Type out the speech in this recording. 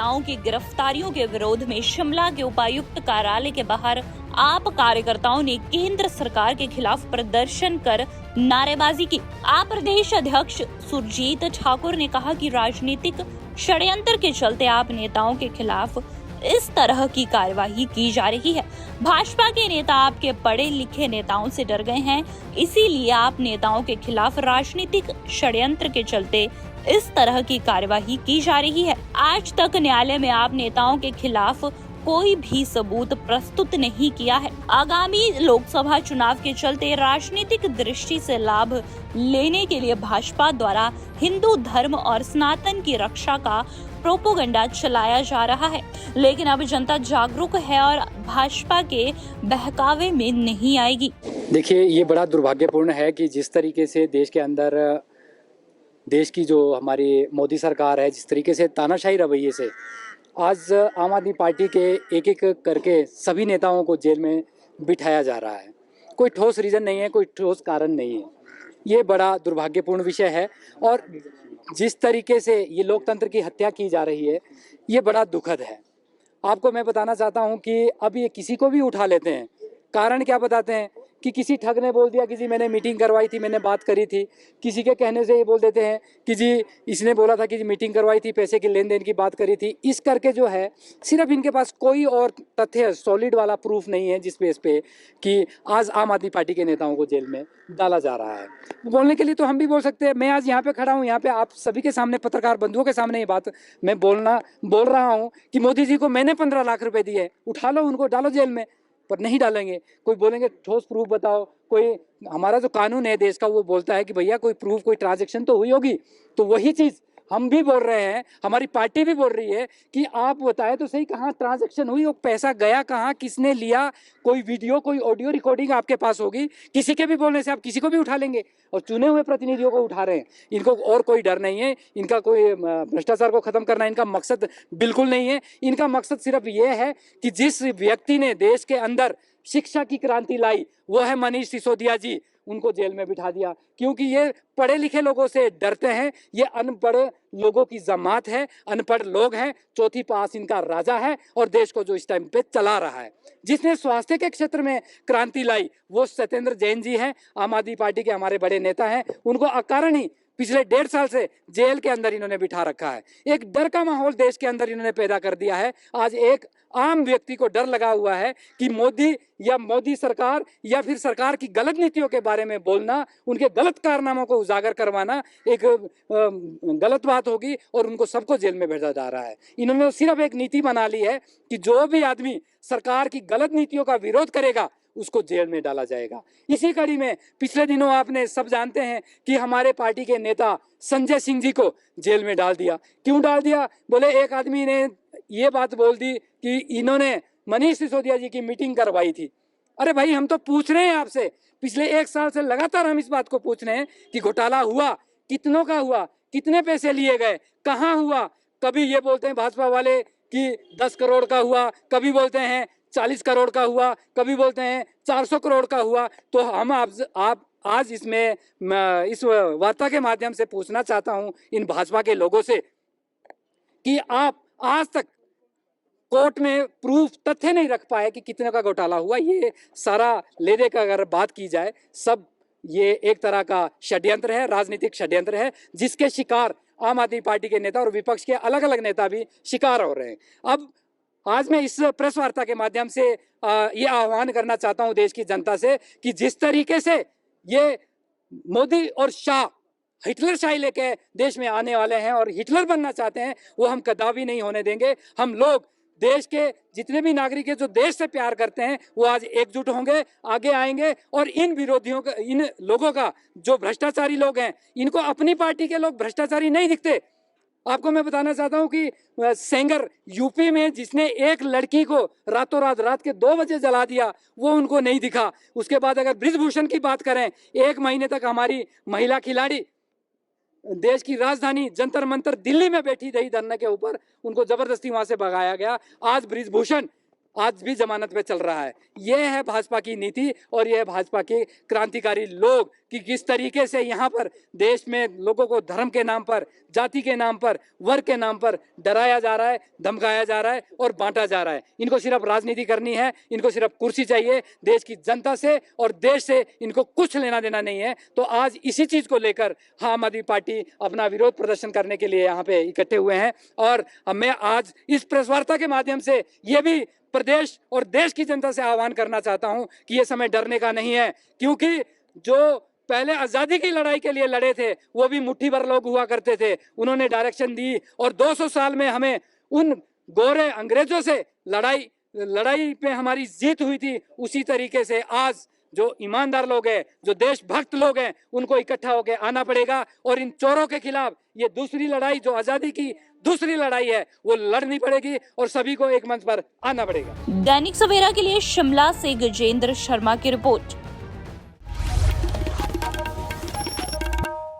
नेताओं की गिरफ्तारियों के विरोध में शिमला के उपायुक्त कार्यालय के बाहर आप कार्यकर्ताओं ने केंद्र सरकार के खिलाफ प्रदर्शन कर नारेबाजी की। आप प्रदेश अध्यक्ष सुरजीत ठाकुर ने कहा कि राजनीतिक षड्यंत्र के चलते आप नेताओं के खिलाफ इस तरह की कार्यवाही की जा रही है। भाजपा के नेता आपके पढ़े लिखे नेताओं से डर गए हैं, इसीलिए आप नेताओं के खिलाफ राजनीतिक षड्यंत्र के चलते इस तरह की कार्यवाही की जा रही है। आज तक न्यायालय में आप नेताओं के खिलाफ कोई भी सबूत प्रस्तुत नहीं किया है। आगामी लोकसभा चुनाव के चलते राजनीतिक दृष्टि से लाभ लेने के लिए भाजपा द्वारा हिंदू धर्म और सनातन की रक्षा का प्रोपोगंडा चलाया जा रहा है, लेकिन अब जनता जागरूक है और भाजपा के बहकावे में नहीं आएगी। देखिए, ये बड़ा दुर्भाग्यपूर्ण है कि जिस तरीके से देश के अंदर देश की जो हमारी मोदी सरकार है, जिस तरीके से तानाशाही रवैये से आज आम आदमी पार्टी के एक एक करके सभी नेताओं को जेल में बिठाया जा रहा है। कोई ठोस रीज़न नहीं है, कोई ठोस कारण नहीं है। ये बड़ा दुर्भाग्यपूर्ण विषय है और जिस तरीके से ये लोकतंत्र की हत्या की जा रही है, ये बड़ा दुखद है। आपको मैं बताना चाहता हूँ कि अब ये किसी को भी उठा लेते हैं। कारण क्या बताते हैं कि किसी ठग ने बोल दिया कि जी मैंने मीटिंग करवाई थी, मैंने बात करी थी। किसी के कहने से ये बोल देते हैं कि जी इसने बोला था कि जी मीटिंग करवाई थी, पैसे के लेन देन की बात करी थी। इस करके जो है सिर्फ इनके पास कोई और तथ्य सॉलिड वाला प्रूफ नहीं है जिस बेस पे कि आज आम आदमी पार्टी के नेताओं को जेल में डाला जा रहा है। बोलने के लिए तो हम भी बोल सकते हैं। मैं आज यहाँ पे खड़ा हूँ, यहाँ पे आप सभी के सामने, पत्रकार बंधुओं के सामने ये बात मैं बोल रहा हूँ कि मोदी जी को मैंने 15 लाख रुपए दिए, उठा लो उनको, डालो जेल में। पर नहीं डालेंगे। कोई बोलेंगे ठोस प्रूफ बताओ। कोई हमारा जो कानून है देश का वो बोलता है कि भैया कोई प्रूफ, कोई ट्रांजैक्शन तो हुई होगी। तो वही चीज़ हम भी बोल रहे हैं, हमारी पार्टी भी बोल रही है कि आप बताएं तो सही कहाँ ट्रांजैक्शन हुई, वो पैसा गया कहाँ, किसने लिया। कोई वीडियो, कोई ऑडियो रिकॉर्डिंग आपके पास होगी। किसी के भी बोलने से आप किसी को भी उठा लेंगे और चुने हुए प्रतिनिधियों को उठा रहे हैं। इनको और कोई डर नहीं है, इनका कोई भ्रष्टाचार को खत्म करना इनका मकसद बिल्कुल नहीं है। इनका मकसद सिर्फ ये है कि जिस व्यक्ति ने देश के अंदर शिक्षा की क्रांति लाई वो है मनीष सिसोदिया जी, उनको जेल में बिठा दिया। क्योंकि ये पढ़े लिखे लोगों से डरते हैं। ये अनपढ़ लोगों की जमात है, अनपढ़ लोग हैं। चौथी पास इनका राजा है और देश को जो इस टाइम पे चला रहा है। जिसने स्वास्थ्य के क्षेत्र में क्रांति लाई वो सत्येंद्र जैन जी हैं, आम आदमी पार्टी के हमारे बड़े नेता हैं। उनको अकारण ही पिछले 1.5 साल से जेल के अंदर इन्होंने बिठा रखा है। एक डर का माहौल देश के अंदर इन्होंने पैदा कर दिया है। आज एक आम व्यक्ति को डर लगा हुआ है कि मोदी सरकार या फिर सरकार की गलत नीतियों के बारे में बोलना, उनके गलत कारनामों को उजागर करवाना एक गलत बात होगी और उनको सबको जेल में भेजा जा रहा है। इन्होंने सिर्फ एक नीति बना ली है कि जो भी आदमी सरकार की गलत नीतियों का विरोध करेगा उसको जेल में डाला जाएगा। इसी कड़ी में पिछले दिनों आपने सब जानते हैं कि हमारे पार्टी के नेता संजय सिंह जी को जेल में डाल दिया। क्यों डाल दिया? बोले एक आदमी ने ये बात बोल दी कि इन्होंने मनीष सिसोदिया जी की मीटिंग करवाई थी। अरे भाई, हम तो पूछ रहे हैं आपसे, पिछले 1 साल से लगातार हम इस बात को पूछ रहे हैं कि घोटाला हुआ, कितनों का हुआ, कितने पैसे लिए गए, कहाँ हुआ। कभी ये बोलते हैं भाजपा वाले कि 10 करोड़ का हुआ, कभी बोलते हैं 40 करोड़ का हुआ, कभी बोलते हैं 400 करोड़ का हुआ। तो हम आप आज इसमें इस वार्ता के माध्यम से पूछना चाहता हूं इन भाजपा के लोगों से कि आप आज तक कोर्ट में प्रूफ, तथ्य नहीं रख पाए कि कितने का घोटाला हुआ। ये सारा ले दे का अगर बात की जाए, सब ये एक तरह का षड्यंत्र है, राजनीतिक षड्यंत्र है, जिसके शिकार आम आदमी पार्टी के नेता और विपक्ष के अलग अलग नेता भी शिकार हो रहे हैं। अब आज मैं इस प्रेस वार्ता के माध्यम से ये आह्वान करना चाहता हूं देश की जनता से कि जिस तरीके से ये मोदी और शाह हिटलर शाही लेके देश में आने वाले हैं और हिटलर बनना चाहते हैं, वो हम कदापि नहीं होने देंगे। हम लोग देश के जितने भी नागरिक हैं जो देश से प्यार करते हैं वो आज एकजुट होंगे, आगे आएंगे और इन विरोधियों का, इन लोगों का, जो भ्रष्टाचारी लोग हैं, इनको अपनी पार्टी के लोग भ्रष्टाचारी नहीं दिखते। आपको मैं बताना चाहता हूं कि सेंगर यूपी में जिसने एक लड़की को रातों रात के 2 बजे जला दिया, वो उनको नहीं दिखा। उसके बाद अगर बृजभूषण की बात करें, 1 महीने तक हमारी महिला खिलाड़ी देश की राजधानी जंतर मंतर दिल्ली में बैठी रही धरने के ऊपर, उनको जबरदस्ती वहां से भगाया गया। आज बृजभूषण आज भी जमानत पे चल रहा है। यह है भाजपा की नीति और यह है भाजपा के क्रांतिकारी लोग कि किस तरीके से यहाँ पर देश में लोगों को धर्म के नाम पर, जाति के नाम पर, वर्ग के नाम पर डराया जा रहा है, धमकाया जा रहा है और बांटा जा रहा है। इनको सिर्फ राजनीति करनी है, इनको सिर्फ कुर्सी चाहिए, देश की जनता से और देश से इनको कुछ लेना देना नहीं है। तो आज इसी चीज को लेकर आम आदमी पार्टी अपना विरोध प्रदर्शन करने के लिए यहाँ पे इकट्ठे हुए हैं। और मैं आज इस प्रेस वार्ता के माध्यम से ये भी प्रदेश और देश की जनता से आह्वान करना चाहता हूं कि ये समय डरने का नहीं है, क्योंकि जो पहले आजादी की लड़ाई के लिए लड़े थे वो भी मुट्ठी भर लोग हुआ करते थे, उन्होंने डायरेक्शन दी और 200 साल में हमें उन गोरे अंग्रेजों से लड़ाई पे हमारी जीत हुई थी। उसी तरीके से आज जो ईमानदार लोग हैं, जो देशभक्त लोग हैं, उनको इकट्ठा होकर आना पड़ेगा और इन चोरों के खिलाफ ये दूसरी लड़ाई, जो आजादी की दूसरी लड़ाई है, वो लड़नी पड़ेगी और सभी को एक मंच पर आना पड़ेगा। दैनिक सवेरा के लिए शिमला से गजेंद्र शर्मा की रिपोर्ट।